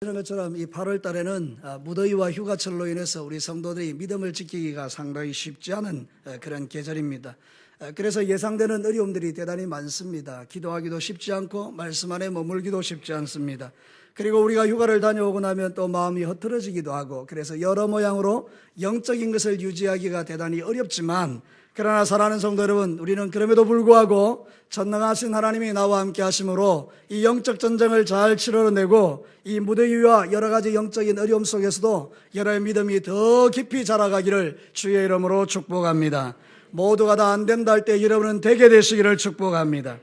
그런 것처럼 이 8월 달에는 무더위와 휴가철로 인해서 우리 성도들이 믿음을 지키기가 상당히 쉽지 않은 그런 계절입니다. 그래서 예상되는 어려움들이 대단히 많습니다. 기도하기도 쉽지 않고 말씀 안에 머물기도 쉽지 않습니다. 그리고 우리가 휴가를 다녀오고 나면 또 마음이 흐트러지기도 하고, 그래서 여러 모양으로 영적인 것을 유지하기가 대단히 어렵지만, 그러나 사랑하는 성도 여러분, 우리는 그럼에도 불구하고 전능하신 하나님이 나와 함께 하심으로 이 영적 전쟁을 잘 치러내고 이 무더위와 여러 가지 영적인 어려움 속에서도 여러분의 믿음이 더 깊이 자라가기를 주의 이름으로 축복합니다. 모두가 다 안 된다 할 때 여러분은 되게 되시기를 축복합니다.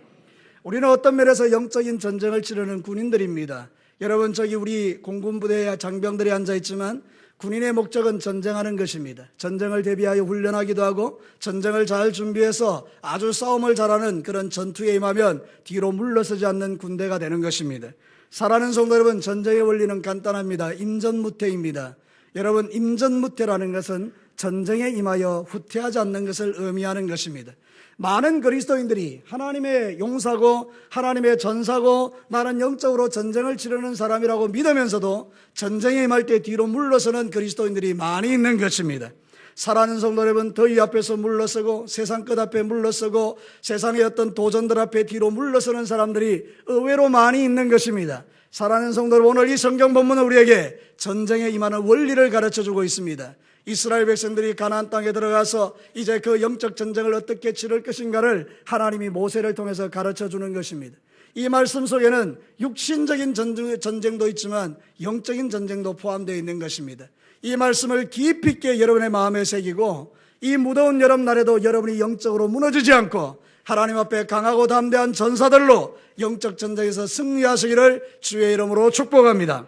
우리는 어떤 면에서 영적인 전쟁을 치르는 군인들입니다. 여러분, 저기 우리 공군부대에 장병들이 앉아있지만 군인의 목적은 전쟁하는 것입니다. 전쟁을 대비하여 훈련하기도 하고 전쟁을 잘 준비해서 아주 싸움을 잘하는 그런 전투에 임하면 뒤로 물러서지 않는 군대가 되는 것입니다. 사랑하는 성도 여러분, 전쟁의 원리는 간단합니다. 임전무태입니다. 여러분, 임전무태라는 것은 전쟁에 임하여 후퇴하지 않는 것을 의미하는 것입니다. 많은 그리스도인들이 하나님의 용사고 하나님의 전사고 나는 영적으로 전쟁을 치르는 사람이라고 믿으면서도 전쟁에 임할 때 뒤로 물러서는 그리스도인들이 많이 있는 것입니다. 사랑하는 성도 여러분, 더위 앞에서 물러서고 세상 끝 앞에 물러서고 세상의 어떤 도전들 앞에 뒤로 물러서는 사람들이 의외로 많이 있는 것입니다. 사랑하는 성도 여러분, 오늘 이 성경 본문은 우리에게 전쟁에 임하는 원리를 가르쳐주고 있습니다. 이스라엘 백성들이 가나안 땅에 들어가서 이제 그 영적 전쟁을 어떻게 치를 것인가를 하나님이 모세를 통해서 가르쳐주는 것입니다. 이 말씀 속에는 육신적인 전쟁도 있지만 영적인 전쟁도 포함되어 있는 것입니다. 이 말씀을 깊이 있게 여러분의 마음에 새기고 이 무더운 여름날에도 여러분이 영적으로 무너지지 않고 하나님 앞에 강하고 담대한 전사들로 영적 전쟁에서 승리하시기를 주의 이름으로 축복합니다.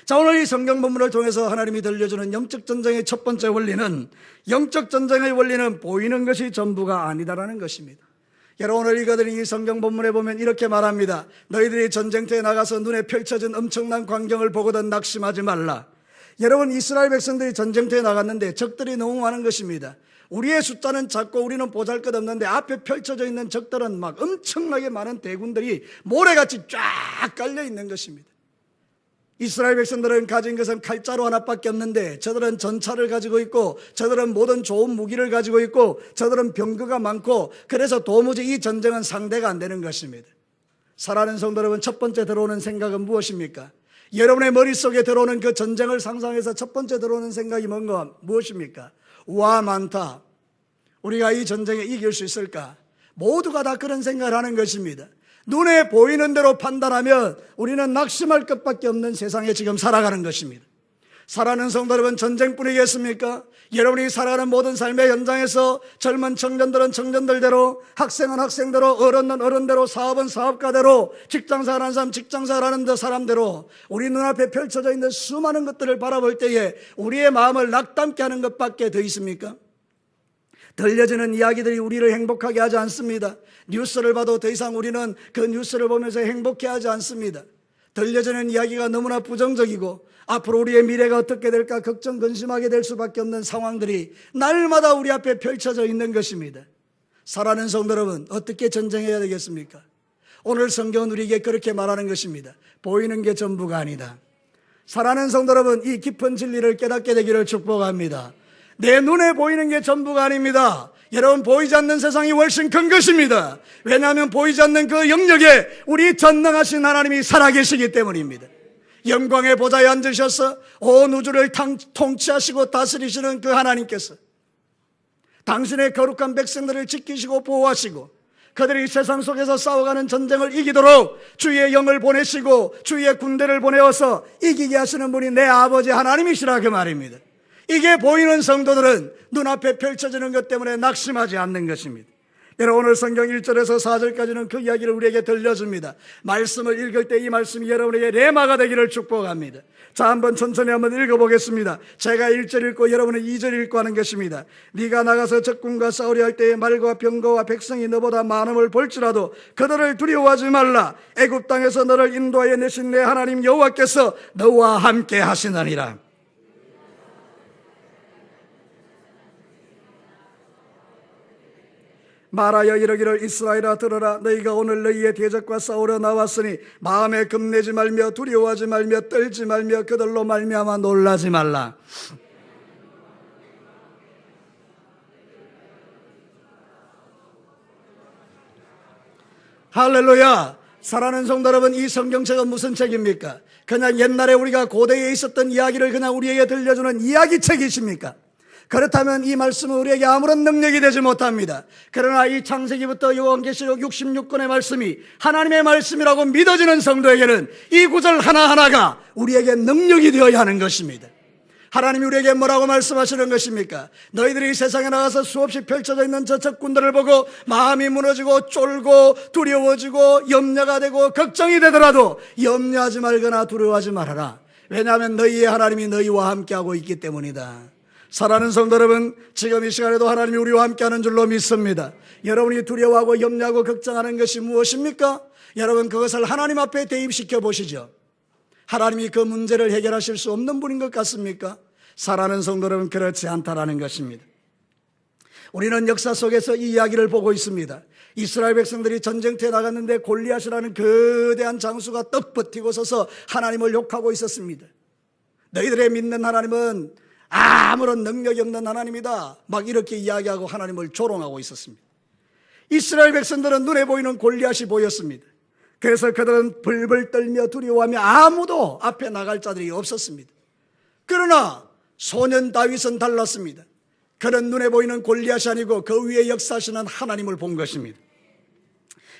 자, 오늘 이 성경 본문을 통해서 하나님이 들려주는 영적 전쟁의 첫 번째 원리는, 영적 전쟁의 원리는 보이는 것이 전부가 아니다라는 것입니다. 여러분, 오늘 읽어드린 이 성경 본문에 보면 이렇게 말합니다. 너희들이 전쟁터에 나가서 눈에 펼쳐진 엄청난 광경을 보거든 낙심하지 말라. 여러분, 이스라엘 백성들이 전쟁터에 나갔는데 적들이 너무 많은 것입니다. 우리의 숫자는 작고 우리는 보잘것없는데 앞에 펼쳐져 있는 적들은 막 엄청나게 많은 대군들이 모래같이 쫙 깔려 있는 것입니다. 이스라엘 백성들은 가진 것은 칼자루 하나밖에 없는데 저들은 전차를 가지고 있고 저들은 모든 좋은 무기를 가지고 있고 저들은 병거가 많고, 그래서 도무지 이 전쟁은 상대가 안 되는 것입니다. 사랑하는 성도 여러분, 첫 번째 들어오는 생각은 무엇입니까? 여러분의 머릿속에 들어오는 그 전쟁을 상상해서 첫 번째 들어오는 생각이 뭔가 무엇입니까? 와, 많다. 우리가 이 전쟁에 이길 수 있을까? 모두가 다 그런 생각을 하는 것입니다. 눈에 보이는 대로 판단하면 우리는 낙심할 것밖에 없는 세상에 지금 살아가는 것입니다. 사랑하는 성도 여러분, 전쟁뿐이겠습니까? 여러분이 살아가는 모든 삶의 현장에서 젊은 청년들은 청년들대로, 학생은 학생대로, 어른은 어른대로, 사업은 사업가대로, 직장생활 하는 사람 직장생활 하는 사람대로 우리 눈앞에 펼쳐져 있는 수많은 것들을 바라볼 때에 우리의 마음을 낙담케 하는 것밖에 더 있습니까? 들려지는 이야기들이 우리를 행복하게 하지 않습니다. 뉴스를 봐도 더 이상 우리는 그 뉴스를 보면서 행복해하지 않습니다. 들려지는 이야기가 너무나 부정적이고 앞으로 우리의 미래가 어떻게 될까 걱정 근심하게 될 수밖에 없는 상황들이 날마다 우리 앞에 펼쳐져 있는 것입니다. 사랑하는 성도 여러분, 어떻게 전쟁해야 되겠습니까? 오늘 성경은 우리에게 그렇게 말하는 것입니다. 보이는 게 전부가 아니다. 사랑하는 성도 여러분, 이 깊은 진리를 깨닫게 되기를 축복합니다. 내 눈에 보이는 게 전부가 아닙니다. 여러분, 보이지 않는 세상이 훨씬 큰 것입니다. 왜냐하면 보이지 않는 그 영역에 우리 전능하신 하나님이 살아계시기 때문입니다. 영광의 보좌에 앉으셔서 온 우주를 통치하시고 다스리시는 그 하나님께서 당신의 거룩한 백성들을 지키시고 보호하시고 그들이 세상 속에서 싸워가는 전쟁을 이기도록 주의 영을 보내시고 주의 군대를 보내어서 이기게 하시는 분이 내 아버지 하나님이시라, 그 말입니다. 이게 보이는 성도들은 눈앞에 펼쳐지는 것 때문에 낙심하지 않는 것입니다. 여러분, 오늘 성경 1절에서 4절까지는 그 이야기를 우리에게 들려줍니다. 말씀을 읽을 때 이 말씀이 여러분에게 레마가 되기를 축복합니다. 자, 한번 천천히 한번 읽어보겠습니다. 제가 1절 읽고 여러분은 2절 읽고 하는 것입니다. 네가 나가서 적군과 싸우려 할 때에 말과 병거와 백성이 너보다 많음을 볼지라도 그들을 두려워하지 말라. 애굽 땅에서 너를 인도하여 내신 내 하나님 여호와께서 너와 함께 하시느니라. 말하여 이르기를 이스라엘아 들으라. 너희가 오늘 너희의 대적과 싸우러 나왔으니 마음에 겁내지 말며 두려워하지 말며 떨지 말며 그들로 말미암아 놀라지 말라. 할렐루야. 사랑하는 성도 여러분, 이 성경책은 무슨 책입니까? 그냥 옛날에 우리가 고대에 있었던 이야기를 그냥 우리에게 들려주는 이야기책이십니까? 그렇다면 이 말씀은 우리에게 아무런 능력이 되지 못합니다. 그러나 이 창세기부터 요한계시록 66권의 말씀이 하나님의 말씀이라고 믿어지는 성도에게는 이 구절 하나하나가 우리에게 능력이 되어야 하는 것입니다. 하나님이 우리에게 뭐라고 말씀하시는 것입니까? 너희들이 세상에 나가서 수없이 펼쳐져 있는 저 적군들을 보고 마음이 무너지고 쫄고 두려워지고 염려가 되고 걱정이 되더라도 염려하지 말거나 두려워하지 말아라. 왜냐하면 너희의 하나님이 너희와 함께하고 있기 때문이다. 사랑하는 성도 여러분, 지금 이 시간에도 하나님이 우리와 함께하는 줄로 믿습니다. 여러분이 두려워하고 염려하고 걱정하는 것이 무엇입니까? 여러분, 그것을 하나님 앞에 대입시켜 보시죠. 하나님이 그 문제를 해결하실 수 없는 분인 것 같습니까? 사랑하는 성도 여러분, 그렇지 않다라는 것입니다. 우리는 역사 속에서 이 이야기를 보고 있습니다. 이스라엘 백성들이 전쟁터에 나갔는데 골리앗이라는 거대한 장수가 떡 버티고 서서 하나님을 욕하고 있었습니다. 너희들의 믿는 하나님은 아무런 능력이 없는 하나님이다, 막 이렇게 이야기하고 하나님을 조롱하고 있었습니다. 이스라엘 백성들은 눈에 보이는 골리앗이 보였습니다. 그래서 그들은 벌벌 떨며 두려워하며 아무도 앞에 나갈 자들이 없었습니다. 그러나 소년 다윗은 달랐습니다. 그는 눈에 보이는 골리앗이 아니고 그 위에 역사하시는 하나님을 본 것입니다.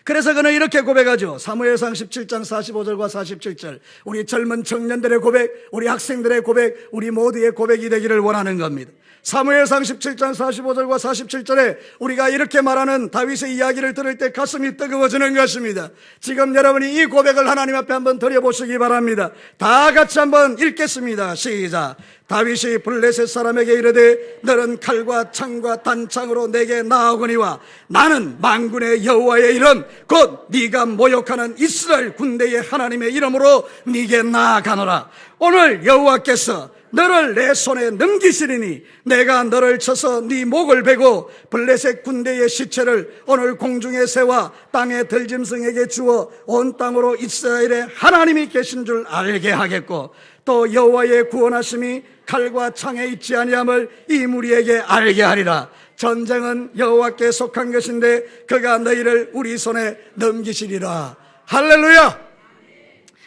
그래서 그는 이렇게 고백하죠. 사무엘상 17장 45절과 47절. 우리 젊은 청년들의 고백, 우리 학생들의 고백, 우리 모두의 고백이 되기를 원하는 겁니다. 사무엘상 17장 45절과 47절에 우리가 이렇게 말하는 다윗의 이야기를 들을 때 가슴이 뜨거워지는 것입니다. 지금 여러분이 이 고백을 하나님 앞에 한번 드려보시기 바랍니다. 다 같이 한번 읽겠습니다. 시작. 다윗이 블레셋 사람에게 이르되 너는 칼과 창과 단창으로 내게 나아오거니와 나는 만군의 여호와의 이름 곧 네가 모욕하는 이스라엘 군대의 하나님의 이름으로 네게 나아가노라. 오늘 여호와께서 너를 내 손에 넘기시리니 내가 너를 쳐서 네 목을 베고 블레셋 군대의 시체를 오늘 공중의 새와 땅의 들짐승에게 주어 온 땅으로 이스라엘의 하나님이 계신 줄 알게 하겠고 또 여호와의 구원하심이 칼과 창에 있지 아니함을 이 무리에게 알게 하리라. 전쟁은 여호와께 속한 것인데 그가 너희를 우리 손에 넘기시리라. 할렐루야.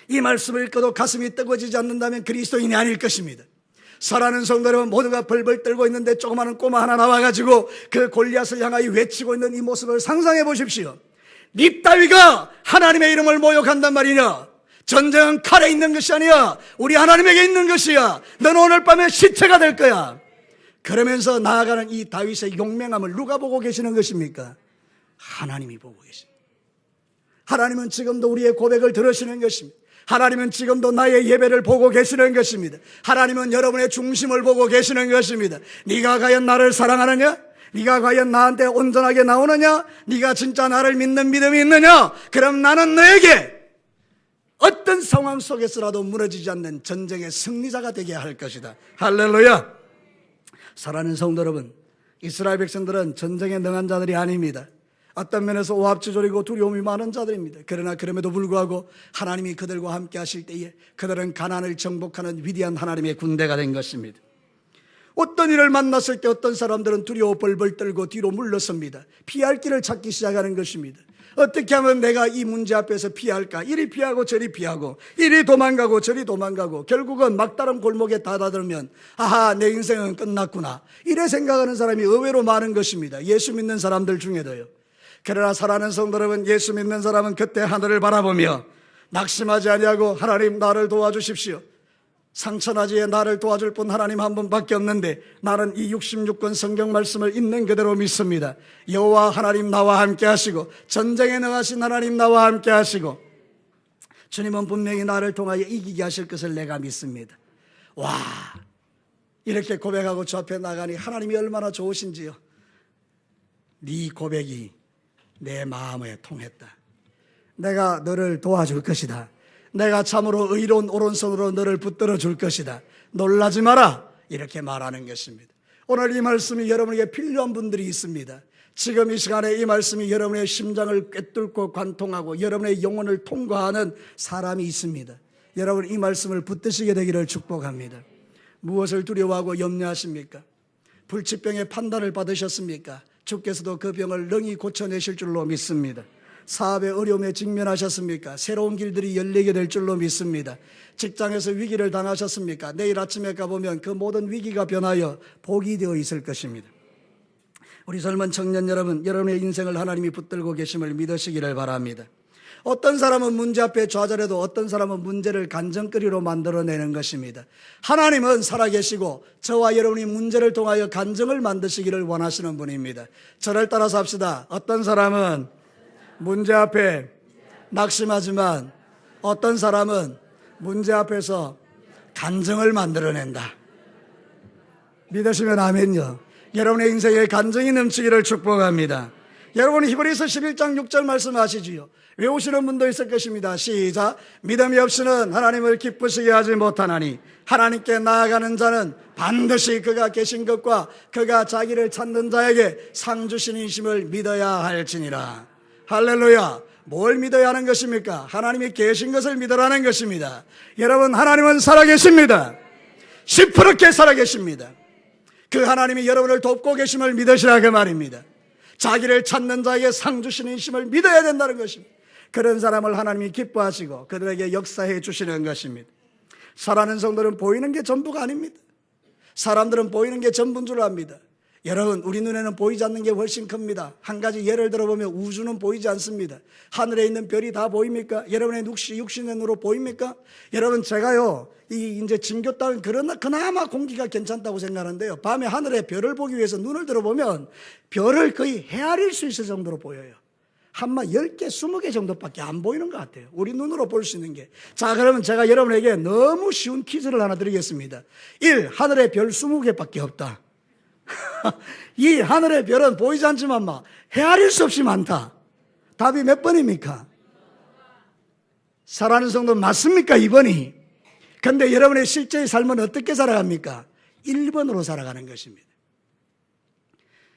이 말씀을 읽고도 가슴이 뜨거워지지 않는다면 그리스도인이 아닐 것입니다. 사랑하는 성도 여러분, 모두가 벌벌 떨고 있는데 조그마한 꼬마 하나 나와가지고 그 골리앗을 향하여 외치고 있는 이 모습을 상상해 보십시오. 네 따위가 하나님의 이름을 모욕한단 말이냐? 전쟁은 칼에 있는 것이 아니야. 우리 하나님에게 있는 것이야. 너는 오늘 밤에 시체가 될 거야. 그러면서 나아가는 이 다윗의 용맹함을 누가 보고 계시는 것입니까? 하나님이 보고 계십니다. 하나님은 지금도 우리의 고백을 들으시는 것입니다. 하나님은 지금도 나의 예배를 보고 계시는 것입니다. 하나님은 여러분의 중심을 보고 계시는 것입니다. 네가 과연 나를 사랑하느냐? 네가 과연 나한테 온전하게 나오느냐? 네가 진짜 나를 믿는 믿음이 있느냐? 그럼 나는 너에게 어떤 상황 속에서라도 무너지지 않는 전쟁의 승리자가 되게 할 것이다. 할렐루야. 사랑하는 성도 여러분, 이스라엘 백성들은 전쟁에 능한 자들이 아닙니다. 어떤 면에서 오합지졸이고 두려움이 많은 자들입니다. 그러나 그럼에도 불구하고 하나님이 그들과 함께 하실 때에 그들은 가나안을 정복하는 위대한 하나님의 군대가 된 것입니다. 어떤 일을 만났을 때 어떤 사람들은 두려워 벌벌 떨고 뒤로 물러섭니다. 피할 길을 찾기 시작하는 것입니다. 어떻게 하면 내가 이 문제 앞에서 피할까? 이리 피하고 저리 피하고 이리 도망가고 저리 도망가고 결국은 막다른 골목에 다다들면 아하, 내 인생은 끝났구나, 이래 생각하는 사람이 의외로 많은 것입니다. 예수 믿는 사람들 중에도요. 그러나 사랑하는 성도 여러분, 예수 믿는 사람은 그때 하늘을 바라보며 낙심하지 아니하고 하나님 나를 도와주십시오. 상처나지에 나를 도와줄 분 하나님 한 분밖에 없는데 나는 이 66권 성경 말씀을 있는 그대로 믿습니다. 여호와 하나님 나와 함께 하시고 전쟁에 능하신 하나님 나와 함께 하시고 주님은 분명히 나를 통하여 이기게 하실 것을 내가 믿습니다. 와, 이렇게 고백하고 저 앞에 나가니 하나님이 얼마나 좋으신지요. 네 고백이 내 마음에 통했다. 내가 너를 도와줄 것이다. 내가 참으로 의로운 오른손으로 너를 붙들어 줄 것이다. 놀라지 마라. 이렇게 말하는 것입니다. 오늘 이 말씀이 여러분에게 필요한 분들이 있습니다. 지금 이 시간에 이 말씀이 여러분의 심장을 꿰뚫고 관통하고 여러분의 영혼을 통과하는 사람이 있습니다. 여러분 이 말씀을 붙드시게 되기를 축복합니다. 무엇을 두려워하고 염려하십니까? 불치병의 판단을 받으셨습니까? 주께서도 그 병을 능히 고쳐내실 줄로 믿습니다. 사업의 어려움에 직면하셨습니까? 새로운 길들이 열리게 될 줄로 믿습니다. 직장에서 위기를 당하셨습니까? 내일 아침에 가보면 그 모든 위기가 변하여 복이 되어 있을 것입니다. 우리 젊은 청년 여러분, 여러분의 인생을 하나님이 붙들고 계심을 믿으시기를 바랍니다. 어떤 사람은 문제 앞에 좌절해도 어떤 사람은 문제를 간증거리로 만들어내는 것입니다. 하나님은 살아계시고 저와 여러분이 문제를 통하여 간증을 만드시기를 원하시는 분입니다. 저를 따라서 합시다. 어떤 사람은 문제 앞에 낙심하지만 어떤 사람은 문제 앞에서 간증을 만들어낸다. 믿으시면 아멘요. 여러분의 인생에 간증이 넘치기를 축복합니다. 여러분이 히브리서 11장 6절 말씀 아시지요? 외우시는 분도 있을 것입니다. 시작. 믿음이 없이는 하나님을 기쁘시게 하지 못하나니 하나님께 나아가는 자는 반드시 그가 계신 것과 그가 자기를 찾는 자에게 상 주시니심을 믿어야 할지니라. 할렐루야. 뭘 믿어야 하는 것입니까? 하나님이 계신 것을 믿으라는 것입니다. 여러분, 하나님은 살아계십니다. 시퍼렇게 살아계십니다. 그 하나님이 여러분을 돕고 계심을 믿으시라 그 말입니다. 자기를 찾는 자에게 상 주시는 이심을 믿어야 된다는 것입니다. 그런 사람을 하나님이 기뻐하시고 그들에게 역사해 주시는 것입니다. 사랑하는 성도는 보이는 게 전부가 아닙니다. 사람들은 보이는 게 전부인 줄 압니다. 여러분, 우리 눈에는 보이지 않는 게 훨씬 큽니다. 한 가지 예를 들어보면 우주는 보이지 않습니다. 하늘에 있는 별이 다 보입니까? 여러분의 육신의 눈으로 보입니까? 여러분, 제가요, 이제 진교 땅은 그나마 공기가 괜찮다고 생각하는데요. 밤에 하늘에 별을 보기 위해서 눈을 들어보면 별을 거의 헤아릴 수 있을 정도로 보여요. 한마 10개, 20개 정도밖에 안 보이는 것 같아요. 우리 눈으로 볼 수 있는 게. 자, 그러면 제가 여러분에게 너무 쉬운 퀴즈를 하나 드리겠습니다. 1. 하늘에 별 20개밖에 없다. 이 하늘의 별은 보이지 않지만 막 헤아릴 수 없이 많다. 답이 몇 번입니까? 사랑하는 성도 맞습니까? 2번이. 근데 여러분의 실제의 삶은 어떻게 살아갑니까? 1번으로 살아가는 것입니다.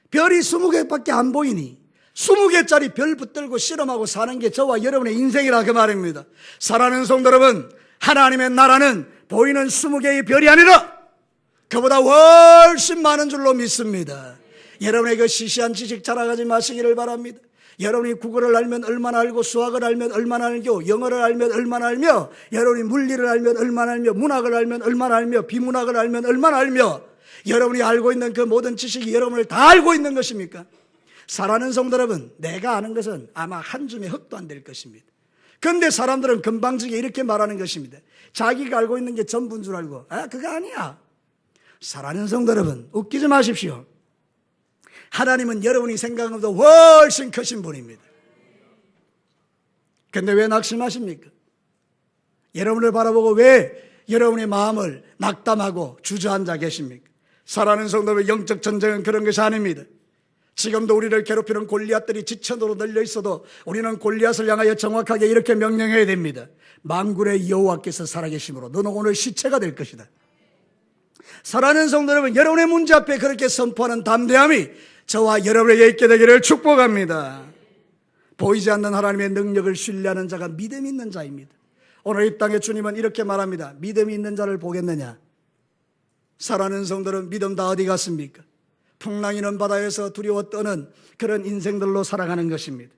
별이 20개밖에 안 보이니 20개짜리 별 붙들고 실험하고 사는 게 저와 여러분의 인생이라 그 말입니다. 사랑하는 성도 여러분, 하나님의 나라는 보이는 20개의 별이 아니라 그보다 훨씬 많은 줄로 믿습니다. 여러분의 그 시시한 지식 자랑하지 마시기를 바랍니다. 여러분이 국어를 알면 얼마나 알고 수학을 알면 얼마나 알고 영어를 알면 얼마나 알며 여러분이 물리를 알면 얼마나 알며 문학을 알면 얼마나 알며 비문학을 알면 얼마나 알며 여러분이 알고 있는 그 모든 지식이 여러분을 다 알고 있는 것입니까? 사랑하는 성도 여러분, 내가 아는 것은 아마 한 줌의 흙도 안 될 것입니다. 그런데 사람들은 금방지게 이렇게 말하는 것입니다. 자기가 알고 있는 게 전부인 줄 알고. 그거 아니야. 사랑하는 성도 여러분, 웃기지 마십시오. 하나님은 여러분이 생각한 것보다 훨씬 크신 분입니다. 그런데 왜 낙심하십니까? 여러분을 바라보고 왜 여러분의 마음을 낙담하고 주저앉아 계십니까? 사랑하는 성도 여러분, 영적 전쟁은 그런 것이 아닙니다. 지금도 우리를 괴롭히는 골리앗들이 지천으로 널려 있어도 우리는 골리앗을 향하여 정확하게 이렇게 명령해야 됩니다. 만군의 여호와께서 살아계심으로 너는 오늘 시체가 될 것이다. 사랑하는 성도 여러분, 여러분의 문제 앞에 그렇게 선포하는 담대함이 저와 여러분에게 있게 되기를 축복합니다. 보이지 않는 하나님의 능력을 신뢰하는 자가 믿음이 있는 자입니다. 오늘 이 땅에 주님은 이렇게 말합니다. 믿음이 있는 자를 보겠느냐? 사랑하는 성도는 믿음 다 어디 갔습니까? 풍랑이는 바다에서 두려워 떠는 그런 인생들로 살아가는 것입니다.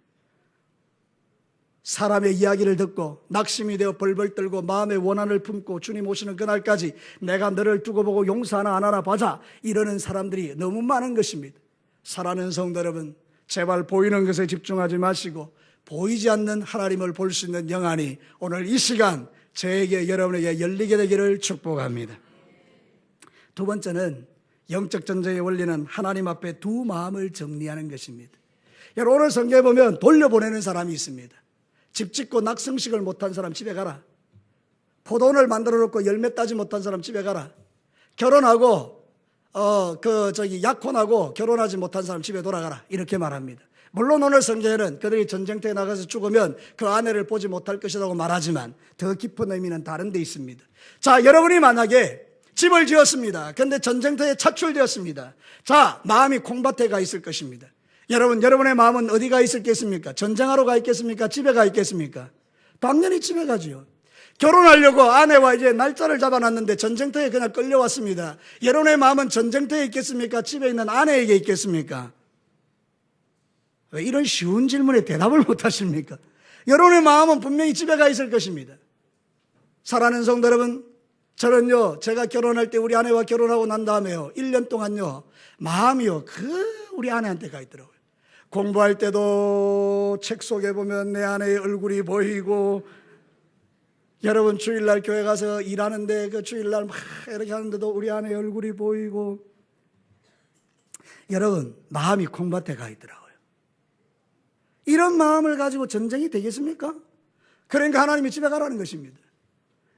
사람의 이야기를 듣고 낙심이 되어 벌벌 떨고 마음의 원한을 품고 주님 오시는 그날까지 내가 너를 두고 보고 용서하나 안 하나 보자 이러는 사람들이 너무 많은 것입니다. 사랑하는 성도 여러분, 제발 보이는 것에 집중하지 마시고 보이지 않는 하나님을 볼 수 있는 영안이 오늘 이 시간 저에게 여러분에게 열리게 되기를 축복합니다. 두 번째는 영적 전쟁의 원리는 하나님 앞에 두 마음을 정리하는 것입니다. 여러분, 오늘 성경에 보면 돌려보내는 사람이 있습니다. 집 짓고 낙성식을 못한 사람 집에 가라. 포도원을 만들어 놓고 열매 따지 못한 사람 집에 가라. 결혼하고 약혼하고 결혼하지 못한 사람 집에 돌아가라. 이렇게 말합니다. 물론 오늘 성경에는 그들이 전쟁터에 나가서 죽으면 그 아내를 보지 못할 것이라고 말하지만 더 깊은 의미는 다른 데 있습니다. 자, 여러분이 만약에 집을 지었습니다. 그런데 전쟁터에 차출되었습니다. 자, 마음이 콩밭에 가 있을 것입니다. 여러분, 여러분의 마음은 어디가 있겠습니까? 전쟁하러 가 있겠습니까? 집에 가 있겠습니까? 당연히 집에 가지요. 결혼하려고 아내와 이제 날짜를 잡아놨는데 전쟁터에 그냥 끌려왔습니다. 여러분의 마음은 전쟁터에 있겠습니까? 집에 있는 아내에게 있겠습니까? 왜 이런 쉬운 질문에 대답을 못 하십니까? 여러분의 마음은 분명히 집에 가 있을 것입니다. 사랑하는 성도 여러분, 저는요, 제가 결혼할 때 우리 아내와 결혼하고 난 다음에요, 1년 동안요, 마음이요, 우리 아내한테 가 있더라고요. 공부할 때도 책 속에 보면 내 아내의 얼굴이 보이고, 여러분 주일날 교회 가서 일하는데 그 주일날 막 이렇게 하는데도 우리 아내의 얼굴이 보이고, 여러분 마음이 콩밭에 가 있더라고요. 이런 마음을 가지고 전쟁이 되겠습니까? 그러니까 하나님이 집에 가라는 것입니다.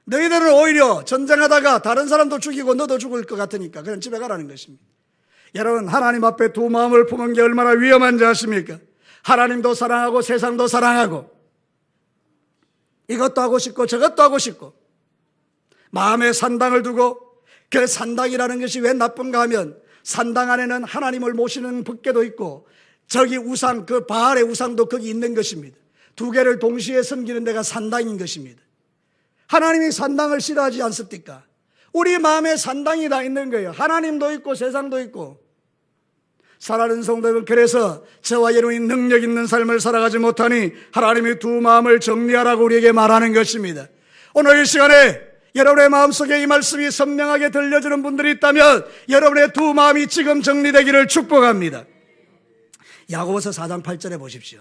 너희들은 오히려 전쟁하다가 다른 사람도 죽이고 너도 죽을 것 같으니까 그냥 집에 가라는 것입니다. 여러분, 하나님 앞에 두 마음을 품은 게 얼마나 위험한지 아십니까? 하나님도 사랑하고 세상도 사랑하고, 이것도 하고 싶고 저것도 하고 싶고, 마음에 산당을 두고, 그 산당이라는 것이 왜 나쁜가 하면 산당 안에는 하나님을 모시는 법궤도 있고, 저기 우상, 그 바알의 우상도 거기 있는 것입니다. 두 개를 동시에 섬기는 데가 산당인 것입니다. 하나님이 산당을 싫어하지 않습니까? 우리 마음에 산당이 다 있는 거예요. 하나님도 있고 세상도 있고. 사랑하는 성도 여러분, 그래서 저와 여러분이 능력 있는 삶을 살아가지 못하니 하나님이 두 마음을 정리하라고 우리에게 말하는 것입니다. 오늘 이 시간에 여러분의 마음속에 이 말씀이 선명하게 들려주는 분들이 있다면 여러분의 두 마음이 지금 정리되기를 축복합니다. 야고보서 4장 8절에 보십시오.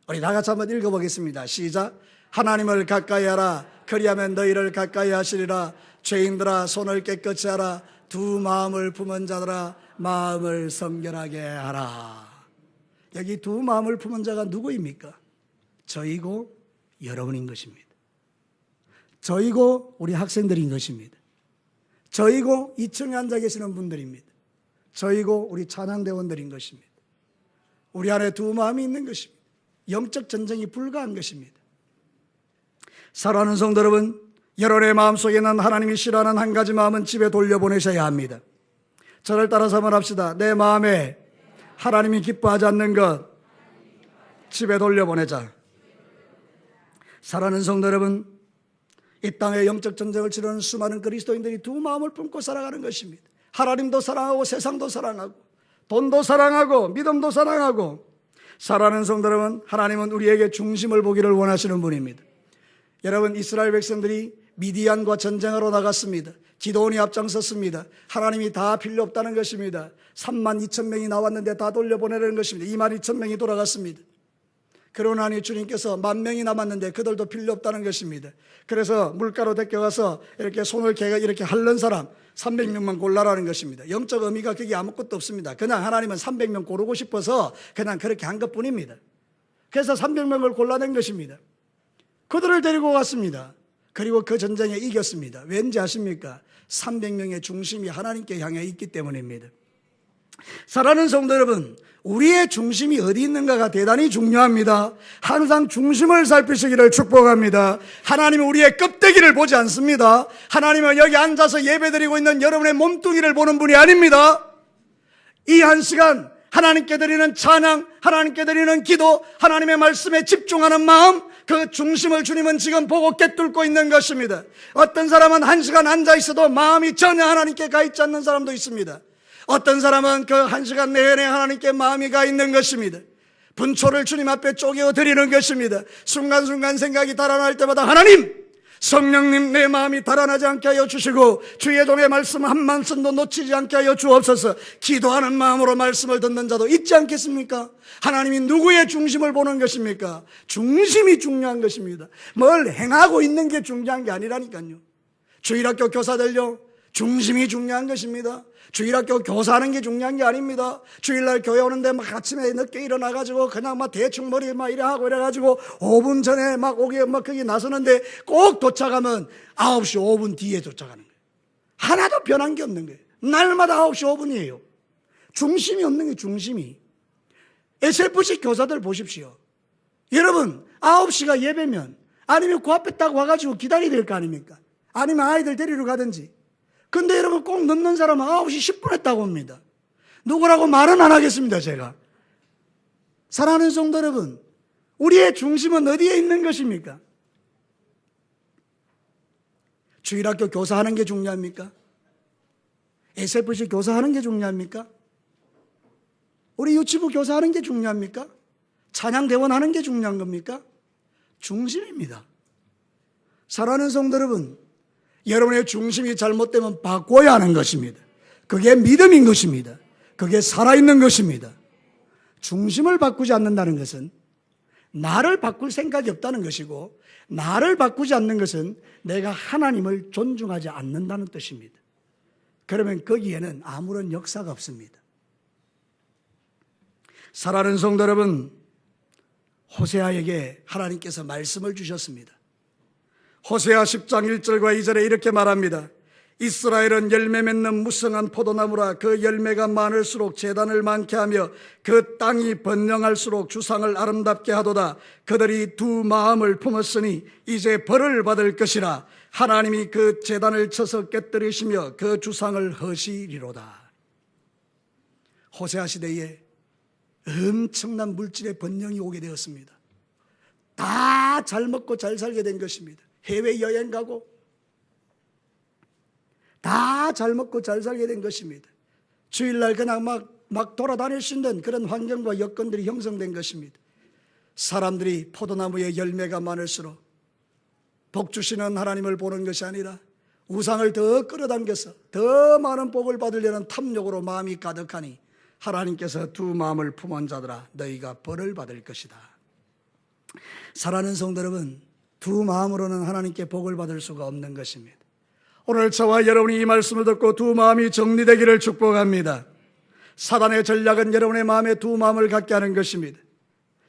우리 다 같이 한번 읽어보겠습니다. 시작. 하나님을 가까이 하라. 그리하면 너희를 가까이 하시리라. 죄인들아, 손을 깨끗이 하라. 두 마음을 품은 자들아, 마음을 성결하게 하라. 여기 두 마음을 품은 자가 누구입니까? 저이고 여러분인 것입니다. 저이고 우리 학생들인 것입니다. 저이고 2층에 앉아 계시는 분들입니다. 저이고 우리 찬양대원들인 것입니다. 우리 안에 두 마음이 있는 것입니다. 영적 전쟁이 불가한 것입니다. 사랑하는 성도 여러분, 여러분의 마음속에는 하나님이 싫어하는 한 가지 마음은 집에 돌려보내셔야 합니다. 저를 따라서 한번 합시다. 내 마음에 하나님이 기뻐하지 않는 것 집에 돌려보내자. 사랑하는 성도 여러분, 이 땅에 영적 전쟁을 치르는 수많은 그리스도인들이 두 마음을 품고 살아가는 것입니다. 하나님도 사랑하고 세상도 사랑하고 돈도 사랑하고 믿음도 사랑하고. 사랑하는 성도 여러분, 하나님은 우리에게 중심을 보기를 원하시는 분입니다. 여러분, 이스라엘 백성들이 미디안과 전쟁하러 나갔습니다. 기도원이 앞장섰습니다. 하나님이 다 필요 없다는 것입니다. 32,000명이 나왔는데 다 돌려보내라는 것입니다. 22,000명이 돌아갔습니다. 그러나니 주님께서 10,000명이 남았는데 그들도 필요 없다는 것입니다. 그래서 물가로 데려가서 이렇게 손을 이렇게 핥는 사람 300명만 골라라는 것입니다. 영적 의미가 그게 아무것도 없습니다. 그냥 하나님은 300명 고르고 싶어서 그냥 그렇게 한 것뿐입니다. 그래서 300명을 골라낸 것입니다. 그들을 데리고 갔습니다. 그리고 그 전쟁에 이겼습니다. 왠지 아십니까? 300명의 중심이 하나님께 향해 있기 때문입니다. 사랑하는 성도 여러분, 우리의 중심이 어디 있는가가 대단히 중요합니다. 항상 중심을 살피시기를 축복합니다. 하나님은 우리의 껍데기를 보지 않습니다. 하나님은 여기 앉아서 예배드리고 있는 여러분의 몸뚱이를 보는 분이 아닙니다. 이 한 시간 하나님께 드리는 찬양, 하나님께 드리는 기도, 하나님의 말씀에 집중하는 마음, 그 중심을 주님은 지금 보고 꿰뚫고 있는 것입니다. 어떤 사람은 한 시간 앉아 있어도 마음이 전혀 하나님께 가 있지 않는 사람도 있습니다. 어떤 사람은 그 한 시간 내내 하나님께 마음이 가 있는 것입니다. 분초를 주님 앞에 쪼개어 드리는 것입니다. 순간순간 생각이 달아날 때마다 하나님, 성령님, 내 마음이 달아나지 않게 하여 주시고 주의 종의 말씀 한 말씀도 놓치지 않게 하여 주옵소서. 기도하는 마음으로 말씀을 듣는 자도 있지 않겠습니까? 하나님이 누구의 중심을 보는 것입니까? 중심이 중요한 것입니다. 뭘 행하고 있는 게 중요한 게 아니라니까요. 주일학교 교사들요, 중심이 중요한 것입니다. 주일학교 교사하는 게 중요한 게 아닙니다. 주일날 교회 오는데 막 아침에 늦게 일어나가지고 그냥 막 대충 머리 막 이래 하고 이래가지고 5분 전에 막 오게 막 거기 나서는데 꼭 도착하면 9시 5분 뒤에 도착하는 거예요. 하나도 변한 게 없는 거예요. 날마다 9시 5분이에요. 중심이 없는 게 중심이. SFC 교사들 보십시오. 여러분 9시가 예배면 아니면 그 앞에 딱 와가지고 기다려야 될 거 아닙니까? 아니면 아이들 데리러 가든지. 근데 여러분 꼭 늦는 사람은 9시 10분 했다고 합니다. 누구라고 말은 안 하겠습니다, 제가. 사랑하는 성도 여러분, 우리의 중심은 어디에 있는 것입니까? 주일학교 교사하는 게 중요합니까? SFC 교사하는 게 중요합니까? 우리 유치부 교사하는 게 중요합니까? 찬양대원 하는 게 중요한 겁니까? 중심입니다. 사랑하는 성도 여러분, 여러분의 중심이 잘못되면 바꿔야 하는 것입니다. 그게 믿음인 것입니다. 그게 살아있는 것입니다. 중심을 바꾸지 않는다는 것은 나를 바꿀 생각이 없다는 것이고, 나를 바꾸지 않는 것은 내가 하나님을 존중하지 않는다는 뜻입니다. 그러면 거기에는 아무런 역사가 없습니다. 사랑하는 성도 여러분, 호세아에게 하나님께서 말씀을 주셨습니다. 호세아 10장 1절과 2절에 이렇게 말합니다. 이스라엘은 열매 맺는 무성한 포도나무라. 그 열매가 많을수록 제단을 많게 하며 그 땅이 번영할수록 주상을 아름답게 하도다. 그들이 두 마음을 품었으니 이제 벌을 받을 것이라. 하나님이 그 제단을 쳐서 깨뜨리시며 그 주상을 허시리로다. 호세아 시대에 엄청난 물질의 번영이 오게 되었습니다. 다 잘 먹고 잘 살게 된 것입니다. 해외여행 가고 다 잘 먹고 잘 살게 된 것입니다. 주일날 그냥 막 돌아다닐 수 있는 그런 환경과 여건들이 형성된 것입니다. 사람들이 포도나무의 열매가 많을수록 복 주시는 하나님을 보는 것이 아니라 우상을 더 끌어당겨서 더 많은 복을 받으려는 탐욕으로 마음이 가득하니 하나님께서 두 마음을 품은 자들아 너희가 벌을 받을 것이다. 사랑하는 성도 여러분, 두 마음으로는 하나님께 복을 받을 수가 없는 것입니다. 오늘 저와 여러분이 이 말씀을 듣고 두 마음이 정리되기를 축복합니다. 사단의 전략은 여러분의 마음에 두 마음을 갖게 하는 것입니다.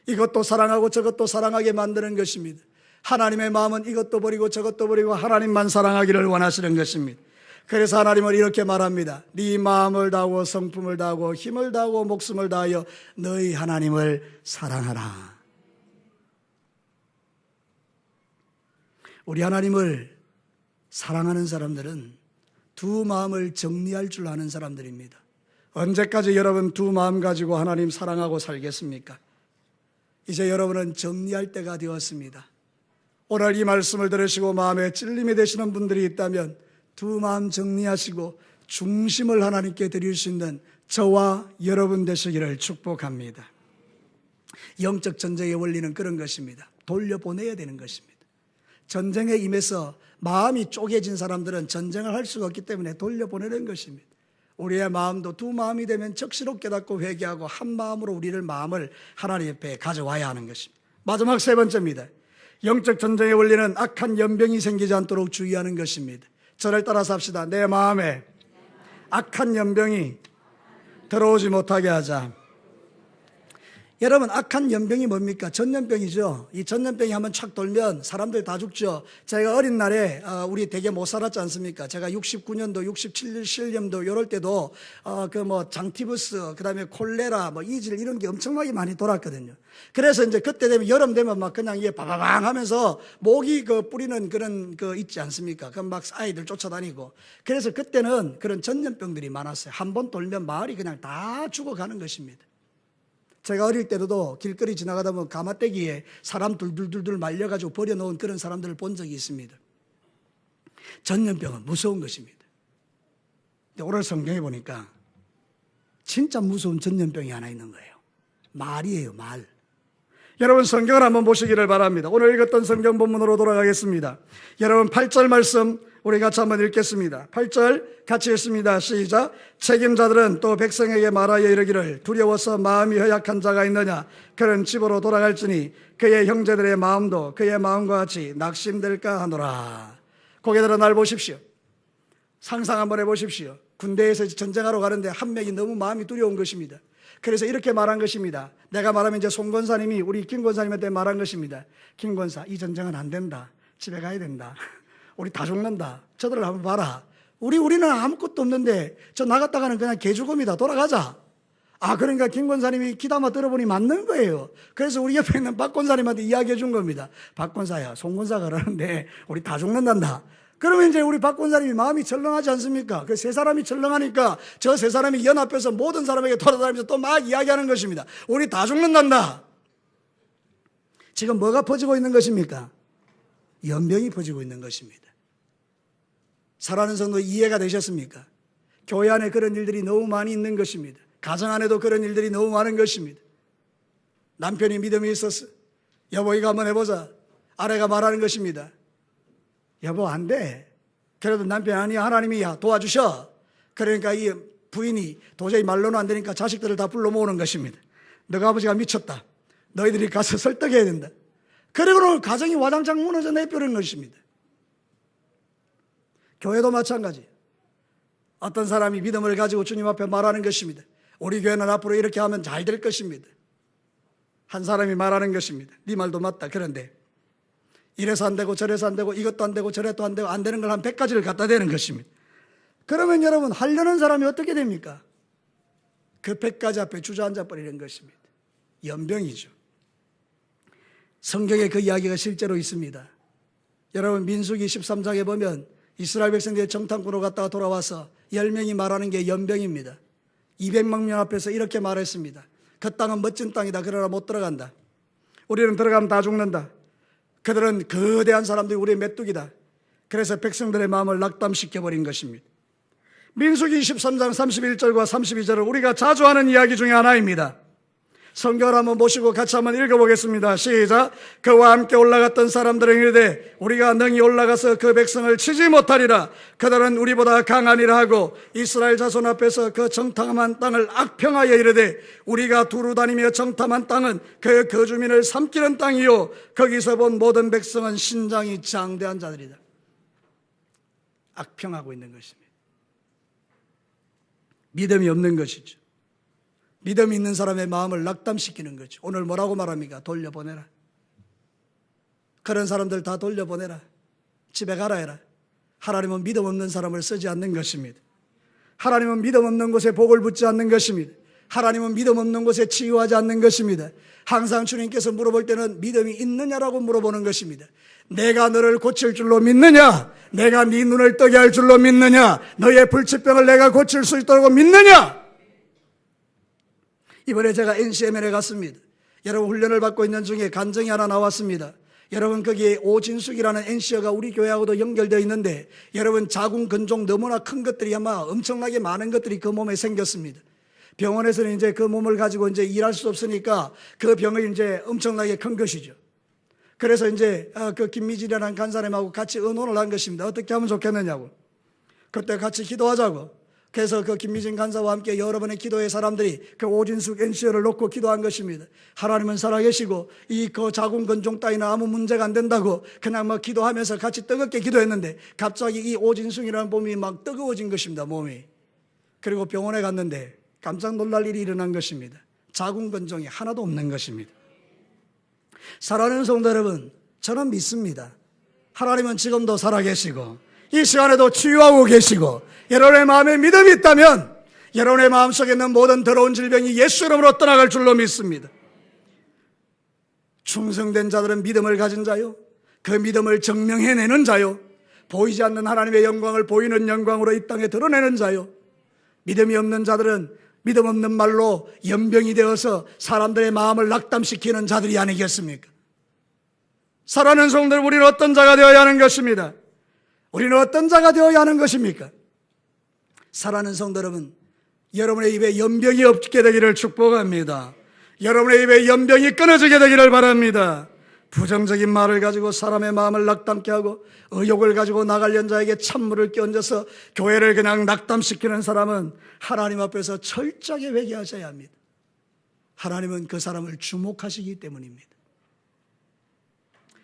이것도 사랑하고 저것도 사랑하게 만드는 것입니다. 하나님의 마음은 이것도 버리고 저것도 버리고 하나님만 사랑하기를 원하시는 것입니다. 그래서 하나님은 이렇게 말합니다. 네 마음을 다하고 성품을 다하고 힘을 다하고 목숨을 다하여 너희 하나님을 사랑하라. 우리 하나님을 사랑하는 사람들은 두 마음을 정리할 줄 아는 사람들입니다. 언제까지 여러분 두 마음 가지고 하나님 사랑하고 살겠습니까? 이제 여러분은 정리할 때가 되었습니다. 오늘 이 말씀을 들으시고 마음에 찔림이 되시는 분들이 있다면 두 마음 정리하시고 중심을 하나님께 드릴 수 있는 저와 여러분 되시기를 축복합니다. 영적 전쟁의 원리는 그런 것입니다. 돌려보내야 되는 것입니다. 전쟁에 임해서 마음이 쪼개진 사람들은 전쟁을 할 수가 없기 때문에 돌려보내는 것입니다. 우리의 마음도 두 마음이 되면 적시로 깨닫고 회개하고 한 마음으로 우리를 마음을 하나님 옆에 가져와야 하는 것입니다. 마지막 세 번째입니다. 영적 전쟁의 원리는 악한 연병이 생기지 않도록 주의하는 것입니다. 저를 따라서 합시다. 내 마음에 악한 연병이 들어오지 못하게 하자. 여러분, 악한 연병이 뭡니까? 전염병이죠. 이 전염병이 한번 착 돌면 사람들 다 죽죠. 제가 어린 날에 우리 되게 못 살았지 않습니까? 제가 69년도, 67년도 이럴 때도 장티부스, 그다음에 콜레라, 이질 이런 게 엄청나게 많이 돌았거든요. 그래서 이제 그때 되면 여름 되면 막 그냥 이게 바바방 하면서 모기 뿌리는 그런 있지 않습니까? 그럼 막 아이들 쫓아다니고. 그래서 그때는 그런 전염병들이 많았어요. 한 번 돌면 마을이 그냥 다 죽어가는 것입니다. 제가 어릴 때도 길거리 지나가다 보면 가마떼기에 사람 둘둘둘 말려가지고 버려놓은 그런 사람들을 본 적이 있습니다. 전염병은 무서운 것입니다. 근데 오늘 성경에 보니까 진짜 무서운 전염병이 하나 있는 거예요. 말이에요, 말. 여러분 성경을 한번 보시기를 바랍니다. 오늘 읽었던 성경 본문으로 돌아가겠습니다. 여러분 8절 말씀 우리 같이 한번 읽겠습니다. 8절 같이 읽습니다. 시작. 책임자들은 또 백성에게 말하여 이르기를 두려워서 마음이 허약한 자가 있느냐 그는 집으로 돌아갈지니 그의 형제들의 마음도 그의 마음과 같이 낙심될까 하노라. 고개들아 날 보십시오. 상상 한번 해보십시오. 군대에서 전쟁하러 가는데 한 명이 너무 마음이 두려운 것입니다. 그래서 이렇게 말한 것입니다. 내가 말하면 이제 송 권사님이 우리 김 권사님한테 말한 것입니다. 김 권사, 이 전쟁은 안 된다. 집에 가야 된다. 우리 다 죽는다. 저들을 한번 봐라. 우리는 아무것도 없는데 저 나갔다가는 그냥 개죽음이다. 돌아가자. 그러니까 김 권사님이 귀담아 들어보니 맞는 거예요. 그래서 우리 옆에 있는 박 권사님한테 이야기해 준 겁니다. 박 권사야, 송 권사가 그러는데 우리 다 죽는단다. 그러면 이제 우리 박 권사님이 마음이 철렁하지 않습니까? 그 세 사람이 철렁하니까 저 세 사람이 연합해서 모든 사람에게 돌아다니면서 또 막 이야기하는 것입니다. 우리 다 죽는단다. 지금 뭐가 퍼지고 있는 것입니까? 연병이 퍼지고 있는 것입니다. 사랑하는 성도, 이해가 되셨습니까? 교회 안에 그런 일들이 너무 많이 있는 것입니다. 가정 안에도 그런 일들이 너무 많은 것입니다. 남편이 믿음이 있었어. 여보, 이거 한번 해보자. 아내가 말하는 것입니다. 여보, 안 돼. 그래도 남편이 아니야, 하나님이 도와주셔. 그러니까 이 부인이 도저히 말로는 안 되니까 자식들을 다 불러 모으는 것입니다. 너가 아버지가 미쳤다. 너희들이 가서 설득해야 된다. 그리고는 가정이 와장창 무너져 내버리는 것입니다. 교회도 마찬가지. 어떤 사람이 믿음을 가지고 주님 앞에 말하는 것입니다. 우리 교회는 앞으로 이렇게 하면 잘 될 것입니다. 한 사람이 말하는 것입니다. 네 말도 맞다. 그런데 이래서 안 되고 저래서 안 되고 이것도 안 되고 저래도 안 되고 안 되는 걸 한 100가지를 갖다 대는 것입니다. 그러면 여러분, 하려는 사람이 어떻게 됩니까? 그 100가지 앞에 주저앉아 버리는 것입니다. 연병이죠. 성경에 그 이야기가 실제로 있습니다. 여러분, 민수기 13장에 보면 이스라엘 백성들이 정탐꾼으로 갔다가 돌아와서 10명이 말하는 게 연병입니다. 200만 명 앞에서 이렇게 말했습니다. 그 땅은 멋진 땅이다. 그러나 못 들어간다. 우리는 들어가면 다 죽는다. 그들은 거대한 사람들이 우리의 메뚜기다. 그래서 백성들의 마음을 낙담시켜버린 것입니다. 민수기 23장 31절과 32절은 우리가 자주 하는 이야기 중에 하나입니다. 성경을 한번 보시고 같이 한번 읽어보겠습니다. 시작. 그와 함께 올라갔던 사람들은 이르되 우리가 능히 올라가서 그 백성을 치지 못하리라. 그들은 우리보다 강하니라 하고 이스라엘 자손 앞에서 그 정탐한 땅을 악평하여 이르되 우리가 두루 다니며 정탐한 땅은 그 거주민을 삼키는 땅이요 거기서 본 모든 백성은 신장이 장대한 자들이다. 악평하고 있는 것입니다. 믿음이 없는 것이죠. 믿음이 있는 사람의 마음을 낙담시키는 거죠. 오늘 뭐라고 말합니까? 돌려보내라. 그런 사람들 다 돌려보내라. 집에 가라 해라. 하나님은 믿음 없는 사람을 쓰지 않는 것입니다. 하나님은 믿음 없는 곳에 복을 붓지 않는 것입니다. 하나님은 믿음 없는 곳에 치유하지 않는 것입니다. 항상 주님께서 물어볼 때는 믿음이 있느냐라고 물어보는 것입니다. 내가 너를 고칠 줄로 믿느냐? 내가 네 눈을 뜨게 할 줄로 믿느냐? 너의 불치병을 내가 고칠 수 있도록 믿느냐? 이번에 제가 NCMN에 갔습니다. 여러분, 훈련을 받고 있는 중에 간증이 하나 나왔습니다. 여러분, 거기에 오진숙이라는 NC어가 우리 교회하고도 연결되어 있는데 여러분, 자궁 근종 너무나 큰 것들이 아마 엄청나게 많은 것들이 그 몸에 생겼습니다. 병원에서는 이제 그 몸을 가지고 이제 일할 수 없으니까 그 병을 이제 엄청나게 큰 것이죠. 그래서 이제 그 김미진이라는 간사님하고 같이 의논을 한 것입니다. 어떻게 하면 좋겠느냐고. 그때 같이 기도하자고. 그래서 그 김미진 간사와 함께 여러 번의 기도의 사람들이 그 오진숙 NCO를 놓고 기도한 것입니다. 하나님은 살아계시고 이 그 자궁 근종 따위는 아무 문제가 안 된다고 그냥 막 기도하면서 같이 뜨겁게 기도했는데 갑자기 이 오진숙이라는 몸이 막 뜨거워진 것입니다. 몸이. 그리고 병원에 갔는데 깜짝 놀랄 일이 일어난 것입니다. 자궁 근종이 하나도 없는 것입니다. 사랑하는 성도 여러분, 저는 믿습니다. 하나님은 지금도 살아계시고 이 시간에도 치유하고 계시고 여러분의 마음에 믿음이 있다면 여러분의 마음속에 있는 모든 더러운 질병이 예수 이름으로 떠나갈 줄로 믿습니다. 충성된 자들은 믿음을 가진 자요, 그 믿음을 증명해내는 자요, 보이지 않는 하나님의 영광을 보이는 영광으로 이 땅에 드러내는 자요, 믿음이 없는 자들은 믿음 없는 말로 연병이 되어서 사람들의 마음을 낙담시키는 자들이 아니겠습니까? 사랑하는 성도들, 우리는 어떤 자가 되어야 하는 것입니다. 우리는 어떤 자가 되어야 하는 것입니까? 사랑하는 성도 여러분, 여러분의 입에 연병이 없게 되기를 축복합니다. 여러분의 입에 연병이 끊어지게 되기를 바랍니다. 부정적인 말을 가지고 사람의 마음을 낙담케 하고 의욕을 가지고 나가려는 자에게 찬물을 끼얹어서 교회를 그냥 낙담시키는 사람은 하나님 앞에서 철저하게 회개하셔야 합니다. 하나님은 그 사람을 주목하시기 때문입니다.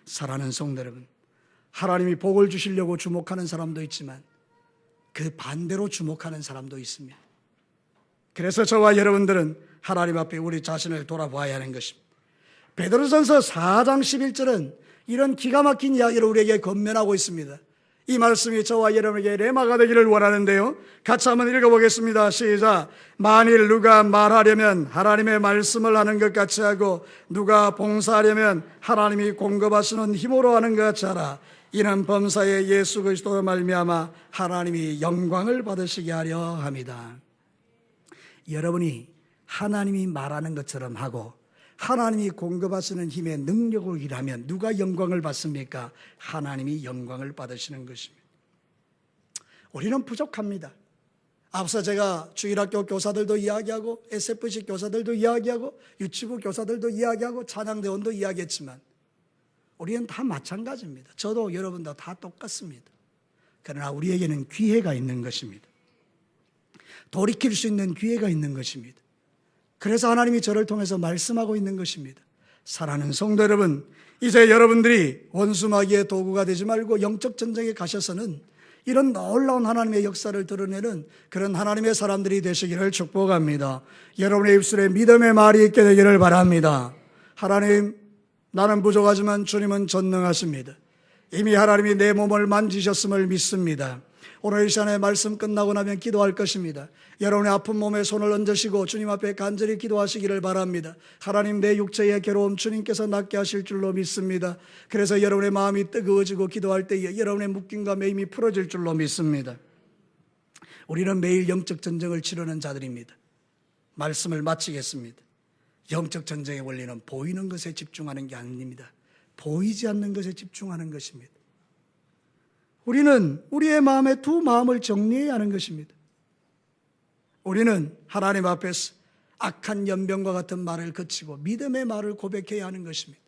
사랑하는 성도 여러분, 하나님이 복을 주시려고 주목하는 사람도 있지만 그 반대로 주목하는 사람도 있습니다. 그래서 저와 여러분들은 하나님 앞에 우리 자신을 돌아봐야 하는 것입니다. 베드로전서 4장 11절은 이런 기가 막힌 이야기를 우리에게 권면하고 있습니다. 이 말씀이 저와 여러분에게 레마가 되기를 원하는데요, 같이 한번 읽어보겠습니다. 시작. 만일 누가 말하려면 하나님의 말씀을 하는 것 같이 하고 누가 봉사하려면 하나님이 공급하시는 힘으로 하는 것 같이 하라. 이는 범사의 예수 그리스도로 말미암아 하나님이 영광을 받으시게 하려 함이다. 여러분이 하나님이 말하는 것처럼 하고 하나님이 공급하시는 힘의 능력으로 일하면 누가 영광을 받습니까? 하나님이 영광을 받으시는 것입니다. 우리는 부족합니다. 앞서 제가 주일학교 교사들도 이야기하고 SFC 교사들도 이야기하고 유치부 교사들도 이야기하고 찬양대원도 이야기했지만 우리는 다 마찬가지입니다. 저도 여러분도 다 똑같습니다. 그러나 우리에게는 기회가 있는 것입니다. 돌이킬 수 있는 기회가 있는 것입니다. 그래서 하나님이 저를 통해서 말씀하고 있는 것입니다. 사랑하는 성도 여러분, 이제 여러분들이 원수마귀의 도구가 되지 말고 영적 전쟁에 가셔서는 이런 놀라운 하나님의 역사를 드러내는 그런 하나님의 사람들이 되시기를 축복합니다. 여러분의 입술에 믿음의 말이 있게 되기를 바랍니다. 하나님, 나는 부족하지만 주님은 전능하십니다. 이미 하나님이 내 몸을 만지셨음을 믿습니다. 오늘 이 시간에 말씀 끝나고 나면 기도할 것입니다. 여러분의 아픈 몸에 손을 얹으시고 주님 앞에 간절히 기도하시기를 바랍니다. 하나님, 내 육체의 괴로움 주님께서 낫게 하실 줄로 믿습니다. 그래서 여러분의 마음이 뜨거워지고 기도할 때에 여러분의 묶임과 매임이 풀어질 줄로 믿습니다. 우리는 매일 영적 전쟁을 치르는 자들입니다. 말씀을 마치겠습니다. 영적 전쟁의 원리는 보이는 것에 집중하는 게 아닙니다. 보이지 않는 것에 집중하는 것입니다. 우리는 우리의 마음에 두 마음을 정리해야 하는 것입니다. 우리는 하나님 앞에서 악한 연병과 같은 말을 그치고 믿음의 말을 고백해야 하는 것입니다.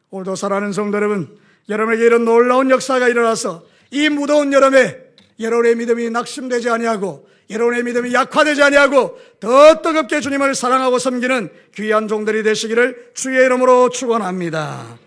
오늘도 사랑하는 성도 여러분, 여러분에게 이런 놀라운 역사가 일어나서 이 무더운 여름에 여러분의 믿음이 낙심되지 아니하고 여러분의 믿음이 약화되지 아니하고 더 뜨겁게 주님을 사랑하고 섬기는 귀한 종들이 되시기를 주의 이름으로 축원합니다.